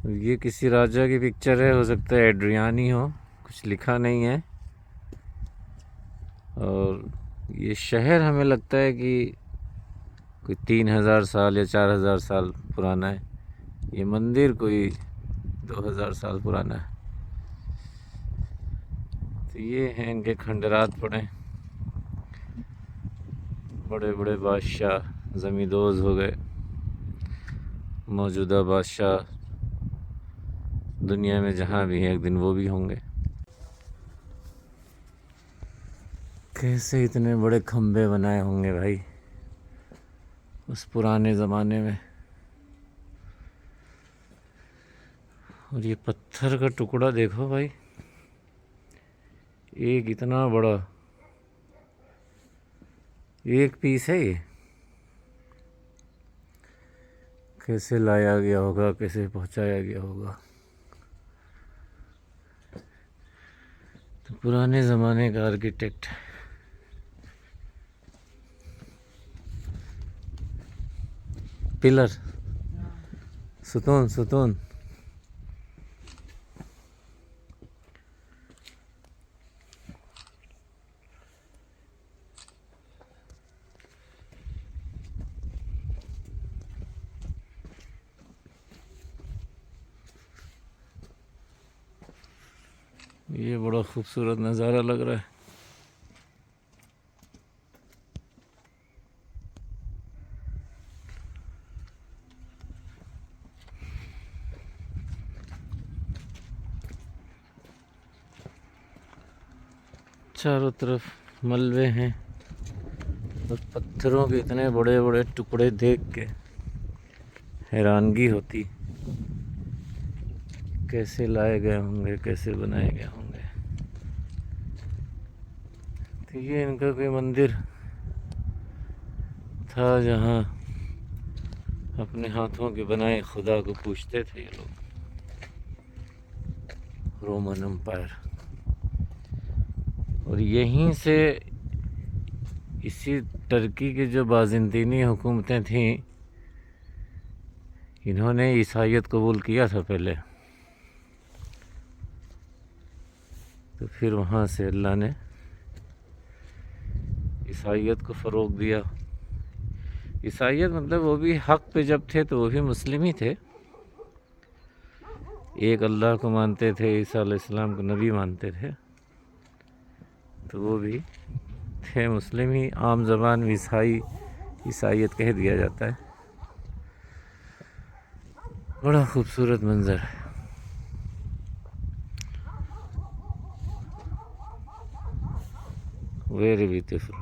ये किसी राजा की पिक्चर है, हो सकता है एड्रियान ही हो, कुछ लिखा नहीं है। और ये शहर हमें लगता है कि कोई 3000 साल या 4000 साल पुराना है। ये मंदिर कोई 2000 साल पुराना है। तो ये हैं इनके खंडरात पड़े। बड़े बड़े बादशाह ज़मींदोज़ हो गए। मौजूदा बादशाह दुनिया में जहाँ भी हैं, एक दिन वो भी होंगे। कैसे इतने बड़े खंबे बनाए होंगे भाई उस पुराने ज़माने में। और ये पत्थर का टुकड़ा देखो भाई, एक इतना बड़ा एक पीस है ये। कैसे लाया गया होगा, कैसे पहुंचाया गया होगा। तो पुराने ज़माने का आर्किटेक्ट। पिलर, सुतून सुतून। ये बड़ा खूबसूरत नज़ारा लग रहा है। चारों तरफ मलबे हैं और पत्थरों के इतने बड़े बड़े टुकड़े देख के हैरानगी होती, कैसे लाए गए होंगे, कैसे बनाए गए होंगे। तो ये इनका कोई मंदिर था जहाँ अपने हाथों के बनाए खुदा को पूजते थे ये लोग। Roman empire. और यहीं से इसी टर्की के जो बाज़ंतीनी हुकूमतें थीं, इन्होंने ईसाईयत कबूल किया था पहले। तो फिर वहाँ से अल्लाह ने ईसाईयत को फ़रोग़ दिया। ईसाईयत मतलब वो भी हक़ पे जब थे तो वो भी मुस्लिम ही थे। एक अल्लाह को मानते थे, ईसा अलैहिस्सलाम को नबी मानते थे, तो वो भी थे मुस्लिम ही। आम ज़बान में ईसाईयत कह दिया जाता है। बड़ा खूबसूरत मंज़र है। Very beautiful.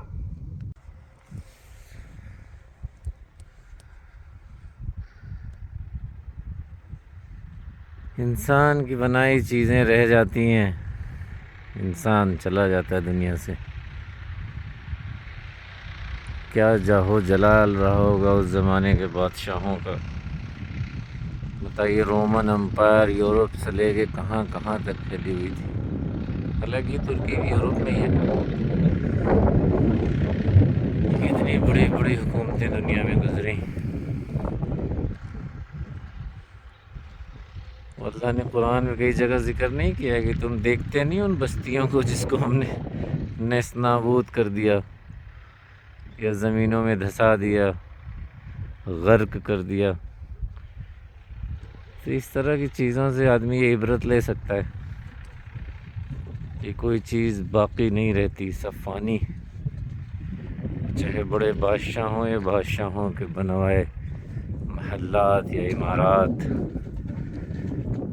इंसान की बनाई चीज़ें रह जाती हैं, इंसान चला जाता है दुनिया से। क्या जाहो जलाल रहा होगा उस ज़माने के बादशाहों का। बताइए, रोमन एम्पायर यूरोप से लेके कहाँ कहाँ तक फैली हुई थी। हालांकि तुर्की भी यूरोप में ही है। इतनी बड़ी बड़ी हुकूमतें दुनिया में गुजरी। अल्लाह ने कुरान में कई जगह जिक्र नहीं किया है कि तुम देखते नहीं उन बस्तियों को जिसको हमने नेस्त नाबूद कर दिया या ज़मीनों में धंसा दिया, गर्क कर दिया। तो इस तरह की चीज़ों से आदमी ये इबरत ले सकता है कि कोई चीज़ बाकी नहीं रहती, सब फ़ानी। चाहे बड़े बादशाहों या बादशाहों के बनवाए महल्लात या इमारात,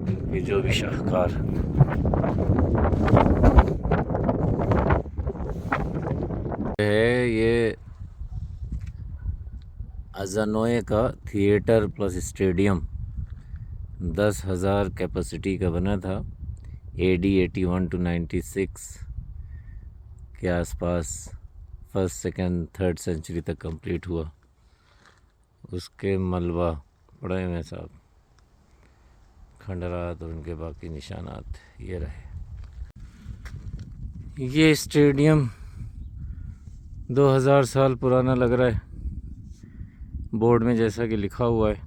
उनके जो भी शाहकार। है ये अज़ानोए का थिएटर प्लस स्टेडियम 10,000 कैपेसिटी का बना था। AD 81 to 96 के आसपास, फर्स्ट सेकंड थर्ड सेंचुरी तक कंप्लीट हुआ। उसके मलबा पड़े हुए साहब, खंडरात और उनके बाकी निशानात ये रहे। ये स्टेडियम 2000 साल पुराना लग रहा है, बोर्ड में जैसा कि लिखा हुआ है।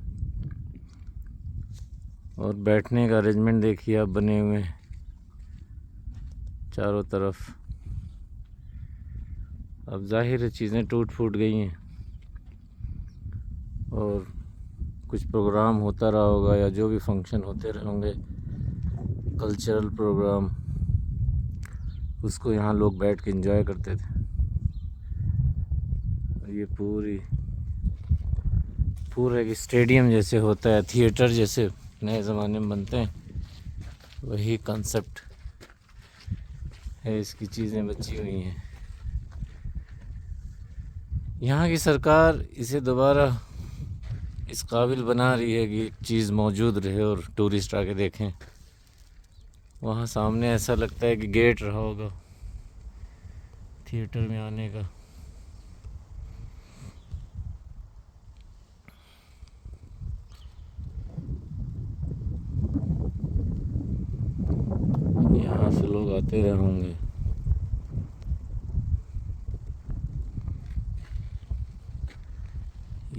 और बैठने का अरेंजमेंट देखिए आप बने हुए हैं चारों तरफ। अब जाहिर है चीज़ें टूट फूट गई हैं और कुछ प्रोग्राम होता रहा होगा या जो भी फंक्शन होते रहे होंगे कल्चरल प्रोग्राम, उसको यहाँ लोग बैठ के एंजॉय करते थे। और ये पूरा एक स्टेडियम जैसे होता है, थिएटर जैसे नए ज़माने में बनते हैं, वही कंसेप्ट है। इसकी चीज़ें बची हुई हैं। यहाँ की सरकार इसे दोबारा इस काबिल बना रही है कि चीज़ मौजूद रहे और टूरिस्ट आके देखें। वहाँ सामने ऐसा लगता है कि गेट रहा होगा थिएटर में आने का। यहाँ से लोग आते रहे होंगे।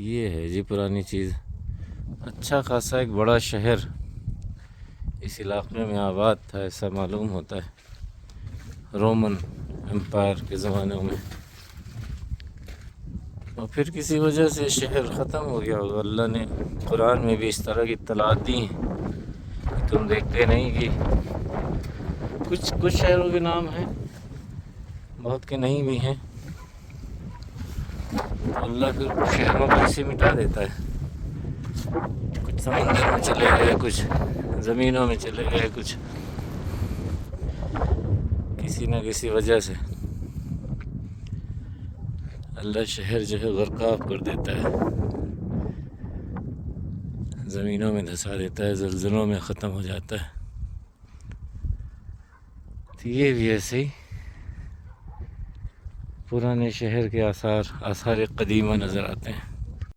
ये है जी पुरानी चीज़। अच्छा खासा एक बड़ा शहर इस इलाके में आबाद था, ऐसा मालूम होता है, रोमन एम्पायर के ज़मानों में। और फिर किसी वजह से शहर ख़त्म हो गया होगा। अल्लाह ने कुरान में भी इस तरह की इत्तलात दी हैं। तुम देखते नहीं कि कुछ शहरों के नाम हैं, बहुत के नहीं भी हैं। अल्लाह फिर शहरों को ऐसे मिटा देता है। कुछ समंदर में चले गए, कुछ ज़मीनों में चले गए, कुछ किसी न किसी वजह से अल्लाह शहर जो है गर्काब कर देता है, ज़मीनों में धंसा देता है, ज़लज़लों में ख़त्म हो जाता है। तो ये भी ऐसे ही पुराने शहर के आसार कदीमा नज़र आते हैं।